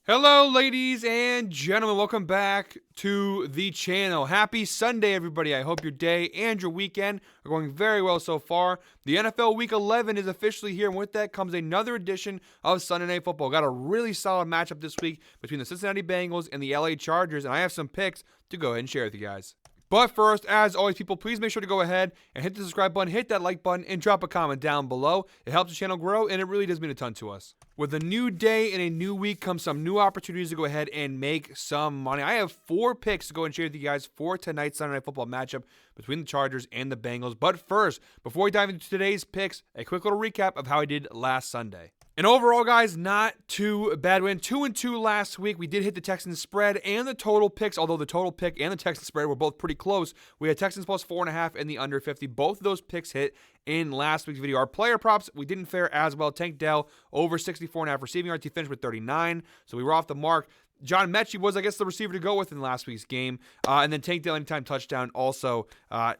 Hello, ladies and gentlemen. Welcome back to the channel. Happy Sunday, everybody. I hope your day and your weekend are going very well so far. The NFL Week 11 is officially here, and with that comes another edition of Sunday Night Football. Got a really solid matchup this week between the Cincinnati Bengals and the LA Chargers, and I have some picks to go ahead and share with you guys. But first, as always, people, please make sure to go ahead and hit the subscribe button, hit that like button, and drop a comment down below. It helps the channel grow, and it really does mean a ton to us. With a new day and a new week comes some new opportunities to go ahead and make some money. I have 4 picks to go and share with you guys for tonight's Sunday Night Football matchup between the Chargers and the Bengals. But first, before we dive into today's picks, a quick little recap of how I did last Sunday. And overall, guys, not too bad win. 2-2 last week. We did hit the Texans spread and the total picks, although the total pick and the Texans spread were both pretty close. We had Texans plus 4.5 and the under 50. Both of those picks hit in last week's video. Our player props, we didn't fare as well. Tank Dell over 64.5 receiving yards. He finished with 39, so we were off the mark. John Mechie was, I guess, the receiver to go with in last week's game. And then Tank Dell anytime touchdown also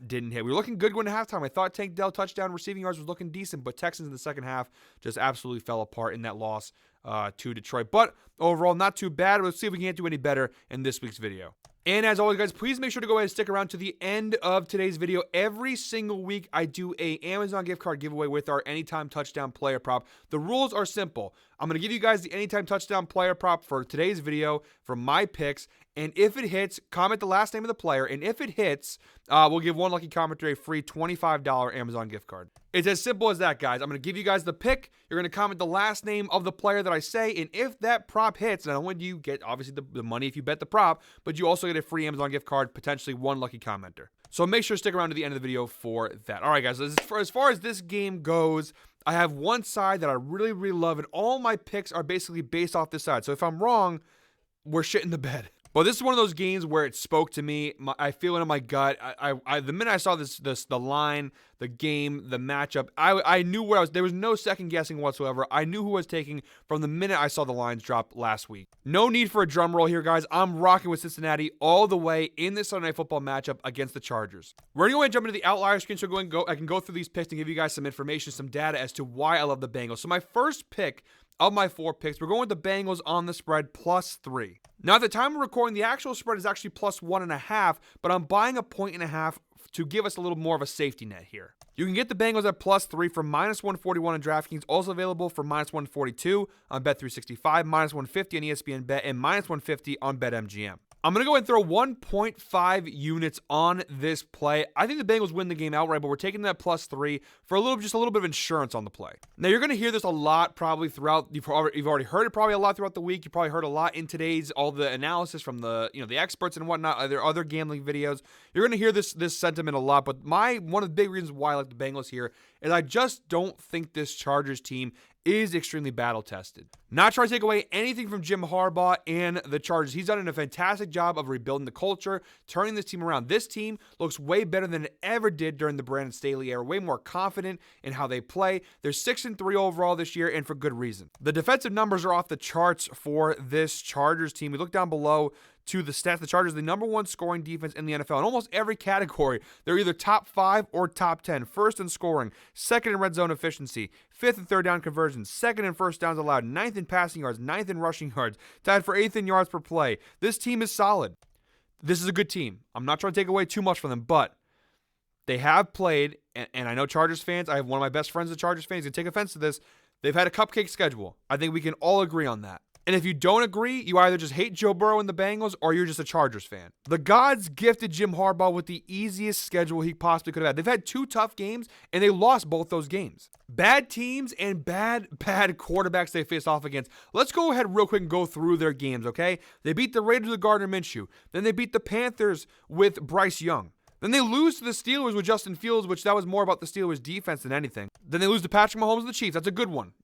didn't hit. We were looking good going to halftime. I thought Tank Dell touchdown receiving yards was looking decent, but Texans in the second half just absolutely fell apart in that loss to Detroit. But overall, not too bad. Let's see if we can't do any better in this week's video. And as always, guys, please make sure to go ahead and stick around to the end of today's video. Every single week, I do a Amazon gift card giveaway with our Anytime Touchdown player prop. The rules are simple. I'm going to give you guys the Anytime Touchdown player prop for today's video for my picks. And if it hits, comment the last name of the player. And if it hits, we'll give one lucky commenter a free $25 Amazon gift card. It's as simple as that, guys. I'm going to give you guys the pick. You're going to comment the last name of the player that I say. And if that prop hits, not only do you get, obviously, the money if you bet the prop, but you also get a free Amazon gift card, potentially one lucky commenter. So make sure to stick around to the end of the video for that. All right, guys, as far as this game goes, I have one side that I really, really love, and all my picks are basically based off this side. So if I'm wrong, we're shit in the bed. Well, this is one of those games where it spoke to me. I feel it in my gut. The minute I saw the line, the game, the matchup, I knew where I was. There was no second guessing whatsoever. I knew who I was taking from the minute I saw the lines drop last week. No need for a drum roll here, guys. I'm rocking with Cincinnati all the way in this Sunday Night Football matchup against the Chargers. We're going to go ahead and jump into the outlier screen, so I can go through these picks and give you guys some information, some data as to why I love the Bengals. So my first pick of my 4 picks, we're going with the Bengals on the spread +3. Now, at the time of recording, the actual spread is actually +1.5, but I'm buying a 1.5 to give us a little more of a safety net here. You can get the Bengals at +3 for -141 on DraftKings, also available for -142 on Bet365, -150 on ESPN Bet, and -150 on BetMGM. I'm going to go ahead and throw 1.5 units on this play. I think the Bengals win the game outright, but we're taking that +3 for just a little bit of insurance on the play. Now, you're going to hear this a lot probably throughout, you've already heard it probably a lot throughout the week. You probably heard a lot in today's, all the analysis from the experts and whatnot, other gambling videos. You're going to hear this sentiment a lot, but one of the big reasons why I like the Bengals here is I just don't think this Chargers team is extremely battle-tested. Not trying to take away anything from Jim Harbaugh and the Chargers. He's done a fantastic job of rebuilding the culture, turning this team around. This team looks way better than it ever did during the Brandon Staley era, way more confident in how they play. They're 6-3 overall this year, and for good reason. The defensive numbers are off the charts for this Chargers team. We look down below to the stats. The Chargers are the #1 scoring defense in the NFL. In almost every category, they're either top 5 or top 10. First in scoring, second in red zone efficiency, 5th and third down conversions, 2nd in first downs allowed, 9th in passing yards, 9th in rushing yards, tied for 8th in yards per play. This team is solid. This is a good team. I'm not trying to take away too much from them, but they have played, and I know Chargers fans, I have one of my best friends a Chargers fan. He's going to take offense to this. They've had a cupcake schedule. I think we can all agree on that. And if you don't agree, you either just hate Joe Burrow and the Bengals or you're just a Chargers fan. The gods gifted Jim Harbaugh with the easiest schedule he possibly could have had. They've had 2 tough games, and they lost both those games. Bad teams and bad quarterbacks they faced off against. Let's go ahead real quick and go through their games, okay? They beat the Raiders with Gardner Minshew. Then they beat the Panthers with Bryce Young. Then they lose to the Steelers with Justin Fields, which that was more about the Steelers' defense than anything. Then they lose to Patrick Mahomes and the Chiefs. That's a good one.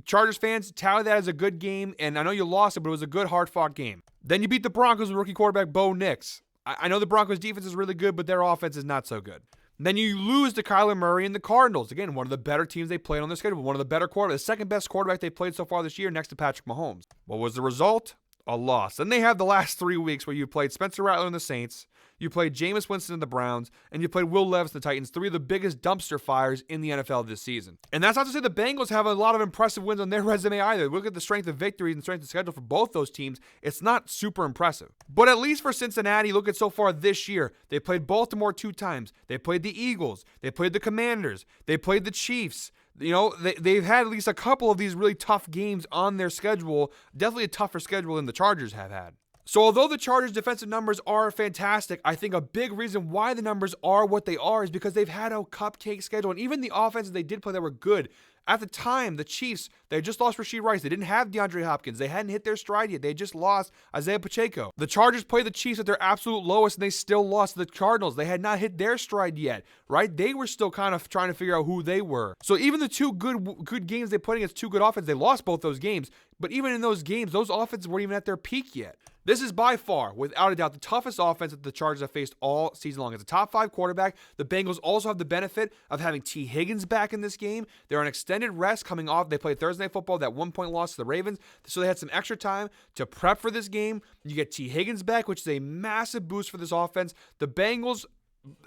Chargers fans, tally that as a good game, and I know you lost it, but it was a good, hard-fought game. Then you beat the Broncos with rookie quarterback Bo Nix. I know the Broncos' defense is really good, but their offense is not so good. Then you lose to Kyler Murray and the Cardinals. Again, one of the better teams they played on their schedule. One of the better quarterbacks. The second best quarterback they played so far this year next to Patrick Mahomes. What was the result? a loss. Then they have the last 3 weeks where you played Spencer Rattler and the Saints, you played Jameis Winston and the Browns, and you played Will Levis and the Titans, 3 of the biggest dumpster fires in the NFL this season. And that's not to say the Bengals have a lot of impressive wins on their resume either. Look at the strength of victories and strength of schedule for both those teams. It's not super impressive. But at least for Cincinnati, look at so far this year. They played Baltimore 2 times. They played the Eagles. They played the Commanders. They played the Chiefs. You know, they've had at least a couple of these really tough games on their schedule. Definitely a tougher schedule than the Chargers have had. So although the Chargers' defensive numbers are fantastic, I think a big reason why the numbers are what they are is because they've had a cupcake schedule. And even the offenses they did play that were good. At the time, the Chiefs, they just lost Rashee Rice. They didn't have DeAndre Hopkins. They hadn't hit their stride yet. They just lost Isaiah Pacheco. The Chargers played the Chiefs at their absolute lowest, and they still lost the Cardinals. They had not hit their stride yet, right? They were still kind of trying to figure out who they were. So even the 2 good games they played against 2 good offenses, they lost both those games. But even in those games, those offenses weren't even at their peak yet. This is by far, without a doubt, the toughest offense that the Chargers have faced all season long. As a top 5 quarterback, the Bengals also have the benefit of having T. Higgins back in this game. They're on extended rest coming off. They played Thursday Night Football, that 1-point loss to the Ravens. So they had some extra time to prep for this game. You get T. Higgins back, which is a massive boost for this offense. The Bengals,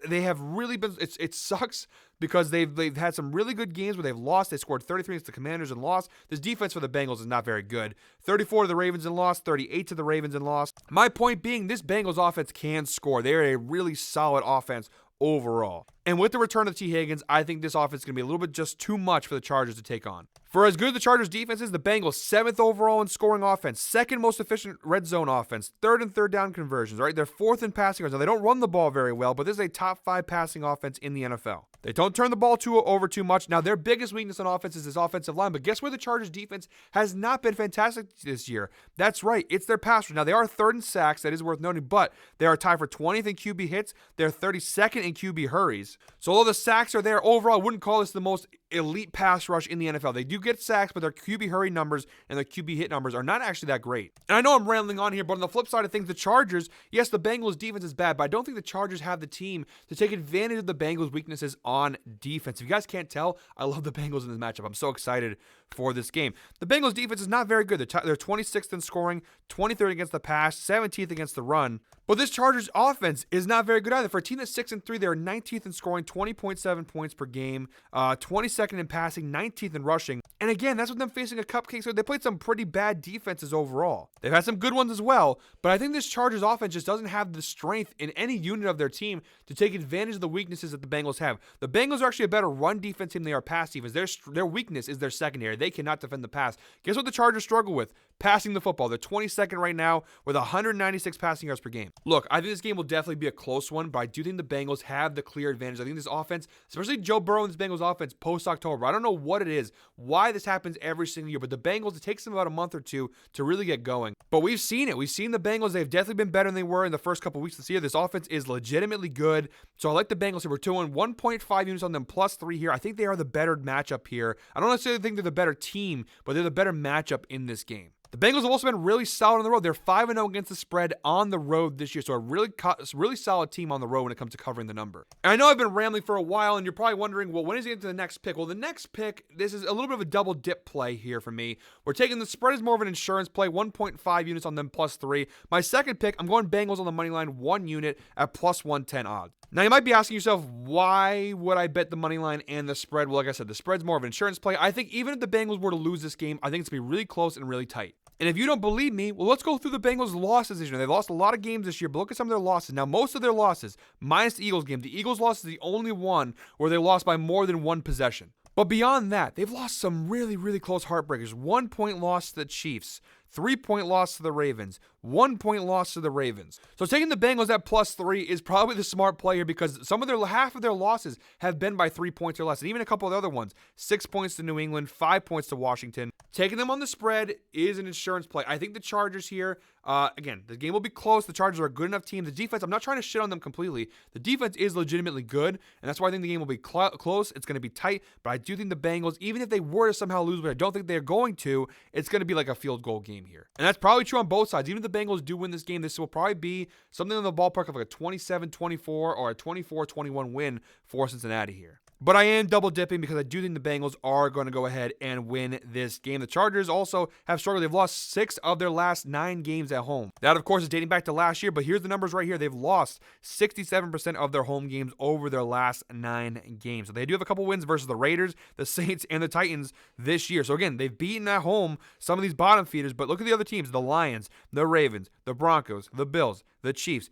they have really been, it sucks because they've had some really good games where they've lost. They scored 33 against the Commanders and lost. This defense for the Bengals is not very good. 34 to the Ravens and lost, 38 to the Ravens and lost. My point being, this Bengals offense can score. They are a really solid offense overall. And with the return of T. Higgins, I think this offense is going to be a little bit just too much for the Chargers to take on. For as good as the Chargers defense is, the Bengals 7th overall in scoring offense, 2nd most efficient red zone offense, 3rd and 3rd down conversions, right? They're 4th in passing yards. Now, they don't run the ball very well, but this is a top 5 passing offense in the NFL. They don't turn the ball over too much. Now, their biggest weakness on offense is this offensive line, but guess where the Chargers defense has not been fantastic this year? That's right. It's their pass rush. Now, they are 3rd in sacks. That is worth noting, but they are tied for 20th in QB hits. They're 32nd in QB hurries. So although the sacks are there, overall, I wouldn't call this the most elite pass rush in the NFL. They do get sacks, but their QB hurry numbers and their QB hit numbers are not actually that great. And I know I'm rambling on here, but on the flip side of things, the Chargers, yes, the Bengals defense is bad, but I don't think the Chargers have the team to take advantage of the Bengals' weaknesses on defense. If you guys can't tell, I love the Bengals in this matchup. I'm so excited for this game. The Bengals defense is not very good. They're 26th in scoring, 23rd against the pass, 17th against the run. But this Chargers offense is not very good either. For a team that's 6-3, they're 19th in scoring, 20.7 points per game, 22nd in passing, 19th in rushing. And again, that's with them facing a cupcake. So they played some pretty bad defenses overall. They've had some good ones as well, but I think this Chargers offense just doesn't have the strength in any unit of their team to take advantage of the weaknesses that the Bengals have. The Bengals are actually a better run defense team than they are pass defense. Their weakness is their secondary. They cannot defend the pass. Guess what the Chargers struggle with? Passing the football. They're 22nd right now with 196 passing yards per game. Look, I think this game will definitely be a close one, but I do think the Bengals have the clear advantage. I think this offense, especially Joe Burrow and this Bengals offense post-October, I don't know what it is, why this happens every single year, but the Bengals, it takes them about a month or two to really get going. But we've seen it. We've seen the Bengals. They've definitely been better than they were in the first couple weeks this year. This offense is legitimately good. So I like the Bengals here. We're 2-1, 1.5 units on them, +3 here. I think they are the better matchup here. I don't necessarily think they're the better team, but they're the better matchup in this game. The Bengals have also been really solid on the road. They're 5-0 against the spread on the road this year, so a really solid team on the road when it comes to covering the number. And I know I've been rambling for a while, and you're probably wondering, well, when is he into the next pick? Well, the next pick, this is a little bit of a double dip play here for me. We're taking the spread as more of an insurance play, 1.5 units on them, +3. My second pick, I'm going Bengals on the money line, 1 unit at +110 odds. Now, you might be asking yourself, why would I bet the money line and the spread? Well, like I said, the spread's more of an insurance play. I think even if the Bengals were to lose this game, I think it's going to be really close and really tight. And if you don't believe me, well, let's go through the Bengals' losses this year. They've lost a lot of games this year, but look at some of their losses. Now, most of their losses, minus the Eagles game, the Eagles loss is the only one where they lost by more than 1 possession. But beyond that, they've lost some really, really close heartbreakers. 1-point loss to the Chiefs, 3-point loss to the Ravens, 1-point loss to the Ravens. So taking the Bengals at +3 is probably the smart play here because half of their losses have been by 3 points or less. And even a couple of the other ones, 6 points to New England, 5 points to Washington. Taking them on the spread is an insurance play. I think the Chargers here, again, the game will be close. The Chargers are a good enough team. The defense, I'm not trying to shit on them completely. The defense is legitimately good, and that's why I think the game will be close. It's going to be tight, but I do think the Bengals, even if they were to somehow lose, but I don't think they're going to, it's going to be like a field goal game here. And that's probably true on both sides. Even if the Bengals do win this game, this will probably be something in the ballpark of like a 27-24 or a 24-21 win for Cincinnati here. But I am double dipping because I do think the Bengals are going to go ahead and win this game. The Chargers also have struggled. They've lost 6 of their last 9 games at home. That, of course, is dating back to last year, but here's the numbers right here. They've lost 67% of their home games over their last 9 games. So they do have a couple wins versus the Raiders, the Saints, and the Titans this year. So again, they've beaten at home some of these bottom feeders, but look at the other teams, the Lions, the Ravens, the Broncos, the Bills, the Chiefs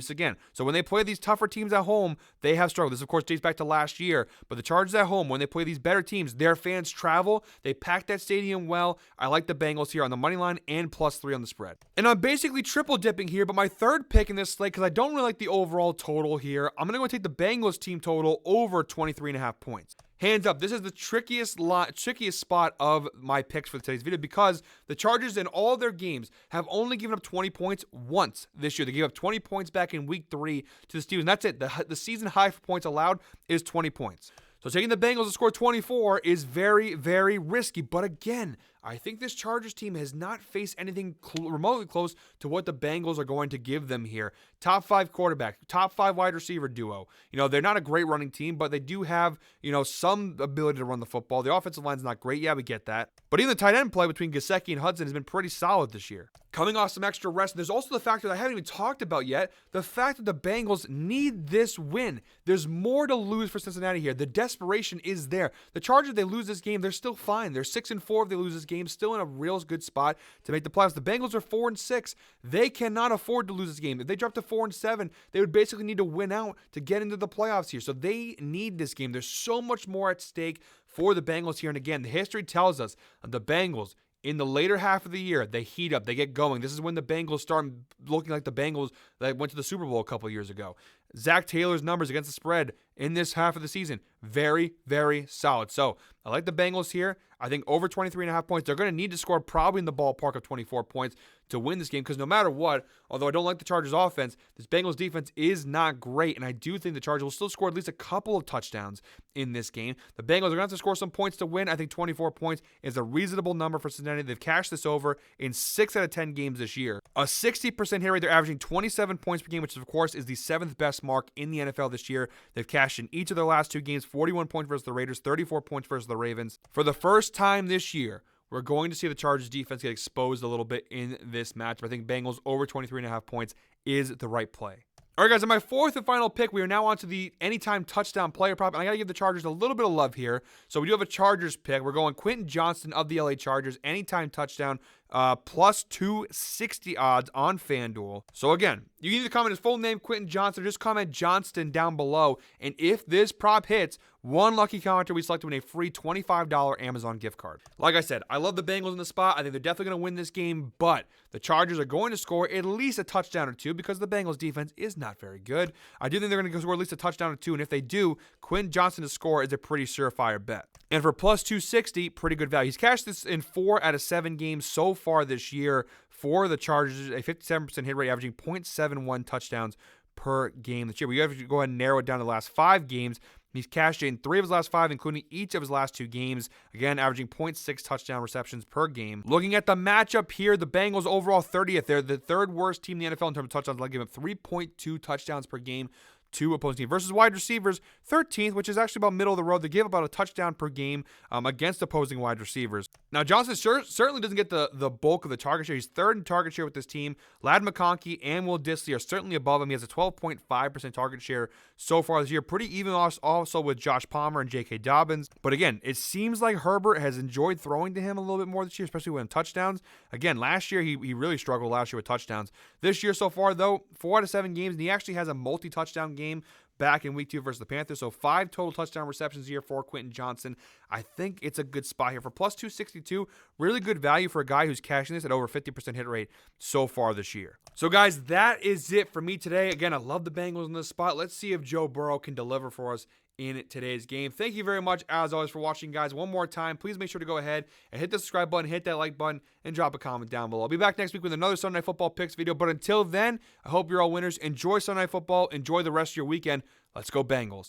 again. So when they play these tougher teams at home, they have struggled. This, of course, dates back to last year, but the Chargers at home, when they play these better teams, their fans travel. They pack that stadium well. I like the Bengals here on the money line and +3 on the spread. And I'm basically triple dipping here, but my third pick in this slate, because I don't really like the overall total here, I'm going to go take the Bengals team total over 23.5 points. Hands up, this is the trickiest spot of my picks for today's video because the Chargers in all their games have only given up 20 points once this year. They gave up 20 points back in week 3 to the Steelers. And that's it. The season high for points allowed is 20 points. So taking the Bengals to score 24 is very, very risky. But again, I think this Chargers team has not faced anything remotely close to what the Bengals are going to give them here. Top 5 quarterback, top 5 wide receiver duo. They're not a great running team, but they do have, some ability to run the football. The offensive line's not great. Yeah, we get that. But even the tight end play between Gesicki and Hudson has been pretty solid this year. Coming off some extra rest, there's also the factor that I haven't even talked about yet, the fact that the Bengals need this win. There's more to lose for Cincinnati here. The desperation is there. The Chargers, they lose this game, they're still fine. They're 6-4 if they lose this game, still in a real good spot to make the playoffs. The Bengals are 4-6. They cannot afford to lose this game. If they drop to 4-7, they would basically need to win out to get into the playoffs here. So they need this game. There's so much more at stake for the Bengals here. And again, the history tells us the Bengals, in the later half of the year, they heat up, they get going. This is when the Bengals start looking like the Bengals that went to the Super Bowl a couple years ago. Zach Taylor's numbers against the spread in this half of the season, very, very solid. So I like the Bengals here. I think over 23.5 points. They're going to need to score probably in the ballpark of 24 points to win this game because no matter what, although I don't like the Chargers offense, this Bengals defense is not great, and I do think the Chargers will still score at least a couple of touchdowns in this game. The Bengals are going to have to score some points to win. I think 24 points is a reasonable number for Cincinnati. They've cashed this over in 6 out of 10 games this year. A 60% hit rate. They're averaging 27 points per game, which of course is the 7th best mark in the NFL this year. They've cashed in each of their last 2 games, 41 points versus the Raiders, 34 points versus the Ravens. For the first time this year, we're going to see the Chargers defense get exposed a little bit in this match. But I think Bengals over 23.5 points is the right play. All right, guys, in my fourth and final pick, we are now on to the anytime touchdown player prop, and I got to give the Chargers a little bit of love here. So we do have a Chargers pick. We're going Quentin Johnston of the LA Chargers, anytime touchdown, plus 260 odds on FanDuel. So again, you can either comment his full name, Quentin Johnston, or just comment Johnston down below. And if this prop hits, one lucky commenter we select to win a free $25 Amazon gift card. Like I said, I love the Bengals in the spot. I think they're definitely going to win this game, but the Chargers are going to score at least a touchdown or 2 because the Bengals defense is not very good. I do think they're going to score at least a touchdown or 2, and if they do, Quentin Johnston to score is a pretty surefire bet. And for plus 260, pretty good value. He's cashed this in 4 out of 7 games so far this year for the Chargers, a 57% hit rate, averaging 0.71 touchdowns per game this year. We have to go ahead and narrow it down to the last 5 games. He's cashed in 3 of his last 5, including each of his last 2 games. Again, averaging 0.6 touchdown receptions per game. Looking at the matchup here, the Bengals overall 30th. They're the 3rd worst team in the NFL in terms of touchdowns. They'll give up 3.2 touchdowns per game to opposing team. Versus wide receivers, 13th, which is actually about middle of the road. They give about a touchdown per game against opposing wide receivers. Now, Johnson certainly doesn't get the bulk of the target share. He's 3rd in target share with this team. Ladd McConkey and Will Dissly are certainly above him. He has a 12.5% target share so far this year. Pretty even also with Josh Palmer and J.K. Dobbins. But again, it seems like Herbert has enjoyed throwing to him a little bit more this year, especially when touchdowns. Again, last year, he really struggled last year with touchdowns. This year so far, though, 4 out of 7 games, and he actually has a multi-touchdown game back in week 2 versus the Panthers. So 5 total touchdown receptions here for Quentin Johnston. I think it's a good spot here for plus 262. Really good value for a guy who's cashing this at over 50% hit rate so far this year. So guys, that is it for me today. Again, I love the Bengals in this spot. Let's see if Joe Burrow can deliver for us in today's game. Thank you very much, as always, for watching, guys. One more time, please make sure to go ahead and hit the subscribe button, hit that like button, and drop a comment down below. I'll be back next week with another Sunday Night Football picks video, but until then, I hope you're all winners. Enjoy Sunday Night Football. Enjoy the rest of your weekend. Let's go Bengals.